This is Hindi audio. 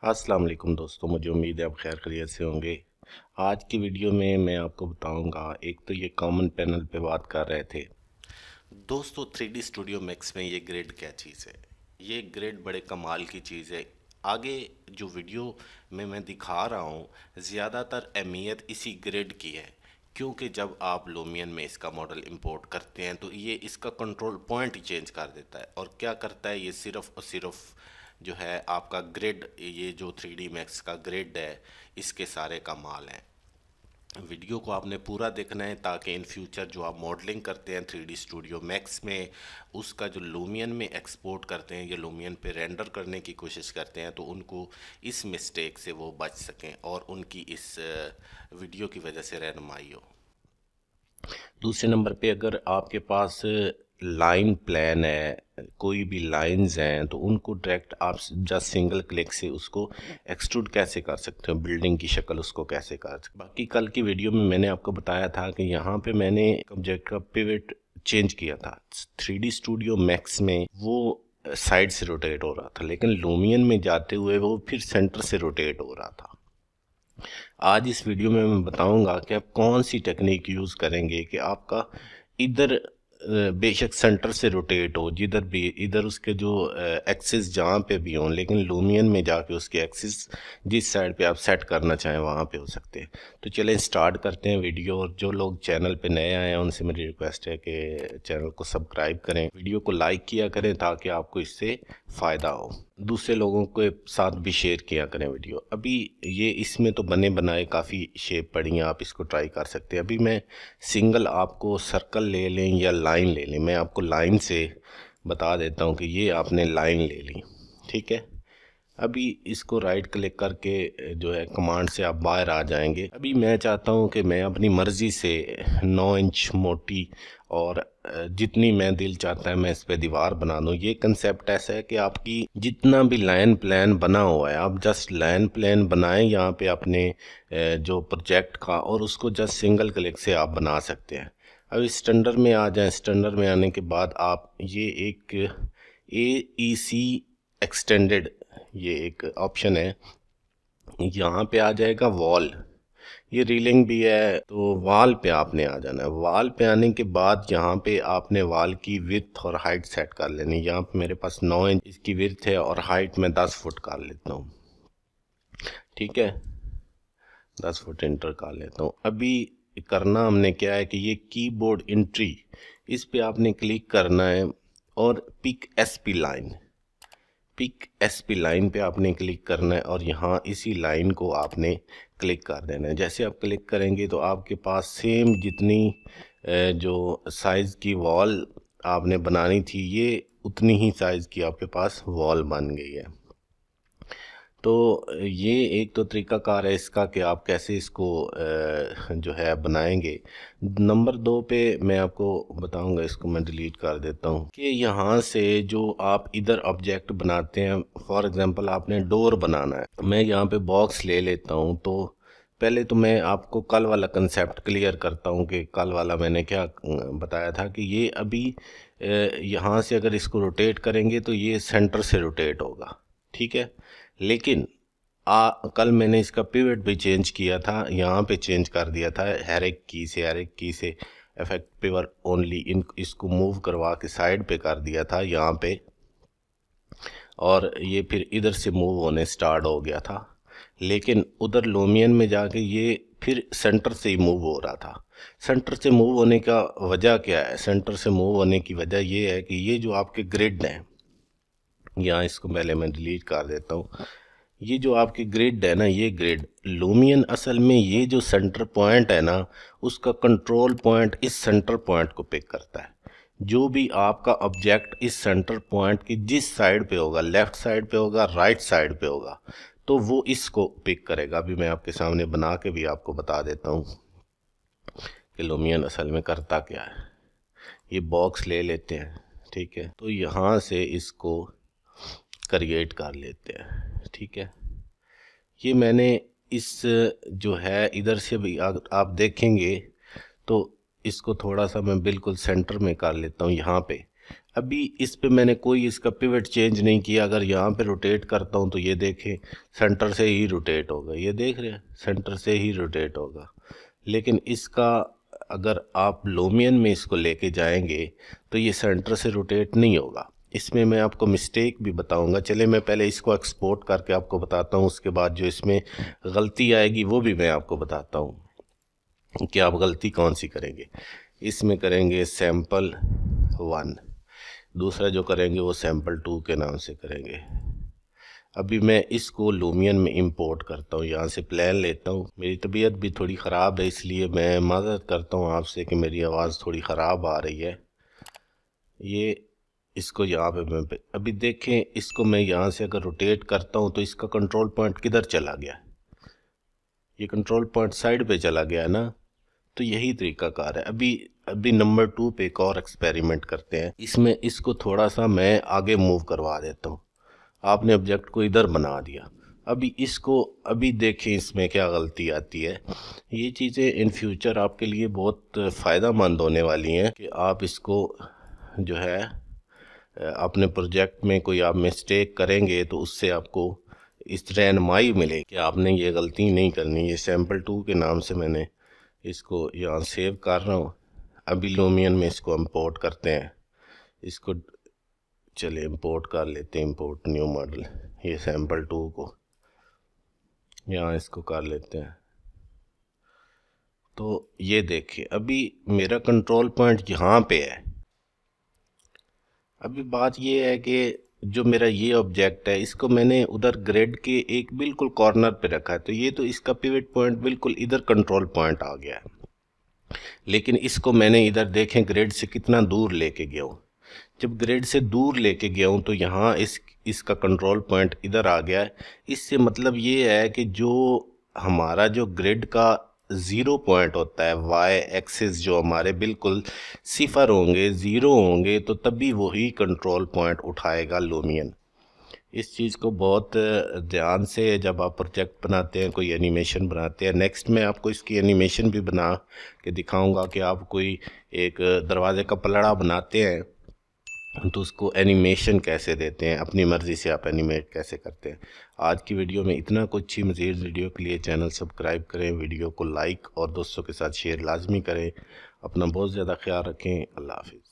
अस्सलाम वालेकुम दोस्तों, मुझे उम्मीद है आप खैर खैरियत से होंगे। आज की वीडियो में मैं आपको बताऊंगा, एक तो ये कॉमन पैनल पे बात कर रहे थे दोस्तों। 3D स्टूडियो मैक्स में ये ग्रिड क्या चीज़ है। ये ग्रिड बड़े कमाल की चीज़ है। आगे जो वीडियो में मैं दिखा रहा हूँ, ज़्यादातर अहमियत इसी ग्रिड की है, क्योंकि जब आप लूमियन में इसका मॉडल इंपोर्ट करते हैं तो ये इसका कंट्रोल पॉइंट ही चेंज कर देता है। और क्या करता है, ये सिर्फ और सिर्फ जो है आपका ग्रिड, ये जो 3D मैक्स का ग्रिड है, इसके सारे कमाल हैं। वीडियो को आपने पूरा देखना है ताकि इन फ्यूचर जो आप मॉडलिंग करते हैं 3D स्टूडियो मैक्स में, उसका जो लूमियन में एक्सपोर्ट करते हैं या लूमियन पे रेंडर करने की कोशिश करते हैं तो उनको इस मिस्टेक से वो बच सकें और उनकी इस वीडियो की वजह से रहनुमाई हो। दूसरे नंबर पे, अगर आपके पास लाइन प्लान है, कोई भी लाइंस हैं, तो उनको डायरेक्ट आप जस्ट सिंगल क्लिक से उसको एक्सट्रूड कैसे कर सकते हो, बिल्डिंग की शक्ल उसको कैसे कर सकते। बाकी कल की वीडियो में मैंने आपको बताया था कि यहाँ पे मैंने ऑब्जेक्ट का पिवट चेंज किया था। 3D स्टूडियो मैक्स में वो साइड से रोटेट हो रहा था, लेकिन लूमियन में जाते हुए वो फिर सेंटर से रोटेट हो रहा था। आज इस वीडियो में मैं बताऊंगा कि आप कौन सी टेक्निक यूज़ करेंगे कि आपका इधर बेशक सेंटर से रोटेट हो, जिधर भी इधर उसके जो एक्सिस जहाँ पे भी हों, लेकिन लूमियन में जाके उसके एक्सिस जिस साइड पे आप सेट करना चाहें वहाँ पे हो सकते हैं। तो चलें स्टार्ट करते हैं वीडियो। और जो लोग चैनल पे नए आए हैं उनसे मेरी रिक्वेस्ट है कि चैनल को सब्सक्राइब करें, वीडियो को लाइक किया करें ताकि आपको इससे फ़ायदा हो। दूसरे लोगों के साथ भी शेयर किया करें वीडियो। अभी ये इसमें तो बने बनाए काफ़ी शेप पड़ी हैं, आप इसको ट्राई कर सकते हैं। अभी मैं सिंगल आपको सर्कल ले लें या लाइन ले लें, मैं आपको लाइन से बता देता हूँ कि ये आपने लाइन ले ली, ठीक है। अभी इसको राइट क्लिक करके जो है कमांड से आप बाहर आ जाएंगे। अभी मैं चाहता हूं कि मैं अपनी मर्ज़ी से 9 इंच मोटी और जितनी मैं दिल चाहता है मैं इस पे दीवार बना दूं। ये कंसेप्ट ऐसा है कि आपकी जितना भी लाइन प्लान बना हुआ है, आप जस्ट लाइन प्लान बनाएं यहाँ पे अपने जो प्रोजेक्ट का, और उसको जस्ट सिंगल क्लिक से आप बना सकते हैं। अब स्टैंडर्ड में आ जाएं। स्टैंडर्ड में आने के बाद आप ये एक AEC एक्सटेंडेड, ये एक ऑप्शन है, यहाँ पे आ जाएगा वॉल। ये रीलिंग भी है, तो वॉल पे आपने आ जाना है। वॉल पे आने के बाद यहाँ पे आपने वॉल की विड्थ और हाइट सेट कर लेनी। यहाँ पे मेरे पास 9 इंच इसकी विड्थ है और हाइट में 10 फुट कर लेता हूँ, ठीक है। 10 फुट इंटर कर लेता हूँ। अभी करना हमने क्या है कि ये कीबोर्ड एंट्री, इस पे आपने क्लिक करना है और pick SP line, pick SP line पे आपने क्लिक करना है और यहाँ इसी लाइन को आपने क्लिक कर देना है। जैसे आप क्लिक करेंगे तो आपके पास सेम जितनी जो साइज़ की वॉल आपने बनानी थी, ये उतनी ही साइज़ की आपके पास वॉल बन गई है। तो ये एक तो तरीक़ाकार है इसका कि आप कैसे इसको जो है बनाएंगे। नंबर 2 पे मैं आपको बताऊंगा, इसको मैं डिलीट कर देता हूँ, कि यहाँ से जो आप इधर ऑब्जेक्ट बनाते हैं, फॉर एग्जांपल आपने डोर बनाना है, मैं यहाँ पे बॉक्स ले लेता हूँ। तो पहले तो मैं आपको कल वाला कंसेप्ट क्लियर करता हूँ कि कल वाला मैंने क्या बताया था कि ये अभी यहाँ से अगर इसको रोटेट करेंगे तो ये सेंटर से रोटेट होगा, ठीक है। लेकिन कल मैंने इसका पिवट भी चेंज किया था, यहाँ पे चेंज कर दिया था हैरिक की से इफेक्ट पिवट ओनली, इसको मूव करवा के साइड पे कर दिया था यहाँ पे, और ये फिर इधर से मूव होने स्टार्ट हो गया था। लेकिन उधर लूमियन में जाके ये फिर सेंटर से ही मूव हो रहा था। सेंटर से मूव होने का वजह क्या है? सेंटर से मूव होने की वजह ये है कि ये जो आपके ग्रिड हैं, यहाँ इसको पहले मैं डिलीट कर देता हूँ। ये जो आपकी ग्रिड है ना, ये ग्रिड लूमियन असल में ये जो सेंटर पॉइंट है ना, उसका कंट्रोल पॉइंट इस सेंटर पॉइंट को पिक करता है। जो भी आपका ऑब्जेक्ट इस सेंटर पॉइंट की जिस साइड पे होगा, लेफ्ट साइड पे होगा, राइट साइड पे होगा, तो वो इसको पिक करेगा। अभी मैं आपके सामने बना के भी आपको बता देता हूँ कि लूमियन असल में करता क्या है। ये बॉक्स ले लेते हैं, ठीक है, तो यहाँ से इसको क्रिएट कर लेते हैं, ठीक है। ये मैंने इस जो है इधर से भी आप देखेंगे तो इसको थोड़ा सा मैं बिल्कुल सेंटर में कर लेता हूँ यहाँ पे। अभी इस पे मैंने कोई इसका पिवट चेंज नहीं किया। अगर यहाँ पे रोटेट करता हूँ तो ये देखें सेंटर से ही रोटेट होगा, ये देख रहे हैं सेंटर से ही रोटेट होगा। लेकिन इसका अगर आप लूमियन में इसको लेके जाएंगे तो ये सेंटर से रोटेट नहीं होगा। इसमें मैं आपको मिस्टेक भी बताऊंगा। चले मैं पहले इसको एक्सपोर्ट करके आपको बताता हूँ, उसके बाद जो इसमें गलती आएगी वो भी मैं आपको बताता हूँ कि आप गलती कौन सी करेंगे। इसमें करेंगे सैम्पल 1, दूसरा जो करेंगे वो सैम्पल 2 के नाम से करेंगे। अभी मैं इसको लूमियन में इंपोर्ट करता हूँ, यहाँ से प्लान लेता हूँ। मेरी तबीयत भी थोड़ी ख़राब है, इसलिए मैं माज़रत करता हूँ आपसे कि मेरी आवाज़ थोड़ी ख़राब आ रही है। ये इसको यहाँ पे मैं अभी देखें, इसको मैं यहाँ से अगर रोटेट करता हूँ तो इसका कंट्रोल पॉइंट किधर चला गया, ये कंट्रोल पॉइंट साइड पे चला गया ना। तो यही तरीकाकार है। अभी नंबर 2 पे एक और एक्सपेरिमेंट करते हैं। इसमें इसको थोड़ा सा मैं आगे मूव करवा देता हूँ। आपने ऑब्जेक्ट को इधर बना दिया। अभी इसको अभी देखें इसमें क्या गलती आती है। ये चीज़ें इन फ्यूचर आपके लिए बहुत फ़ायदेमंद होने वाली हैं कि आप इसको जो है अपने प्रोजेक्ट में कोई आप मिस्टेक करेंगे तो उससे आपको इस रहनुमाई मिले कि आपने ये गलती नहीं करनी। ये सैम्पल 2 के नाम से मैंने इसको यहाँ सेव कर रहा हूँ। अभी लूमियन में इसको इंपोर्ट करते हैं। इसको चले इंपोर्ट कर लेते हैं, इंपोर्ट न्यू मॉडल। ये सैम्पल 2 को यहाँ इसको कर लेते हैं। तो ये देखिए अभी मेरा कंट्रोल पॉइंट यहाँ पे है। अभी बात ये है कि जो मेरा ये ऑब्जेक्ट है इसको मैंने उधर ग्रिड के एक बिल्कुल कॉर्नर पे रखा है, तो ये तो इसका पिवट पॉइंट बिल्कुल इधर कंट्रोल पॉइंट आ गया है। लेकिन इसको मैंने इधर देखें ग्रिड से कितना दूर लेके गया हूँ। जब ग्रिड से दूर लेके गया हूँ तो यहाँ इसका कंट्रोल पॉइंट इधर आ गया है। इससे मतलब ये है कि जो हमारा जो ग्रिड का 0 पॉइंट होता है, वाई एक्सिस जो हमारे बिल्कुल 0 होंगे, 0 होंगे, तो तभी वही कंट्रोल पॉइंट उठाएगा लूमियन। इस चीज़ को बहुत ध्यान से जब आप प्रोजेक्ट बनाते हैं, कोई एनिमेशन बनाते हैं। नेक्स्ट मैं आपको इसकी एनिमेशन भी बना के दिखाऊंगा कि आप कोई एक दरवाजे का पलड़ा बनाते हैं तो उसको एनिमेशन कैसे देते हैं, अपनी मर्ज़ी से आप एनिमेट कैसे करते हैं। आज की वीडियो में इतना कुछ ही। मज़ीद वीडियो के लिए चैनल सब्सक्राइब करें, वीडियो को लाइक और दोस्तों के साथ शेयर लाजमी करें। अपना बहुत ज़्यादा ख्याल रखें। अल्लाह हाफिज़।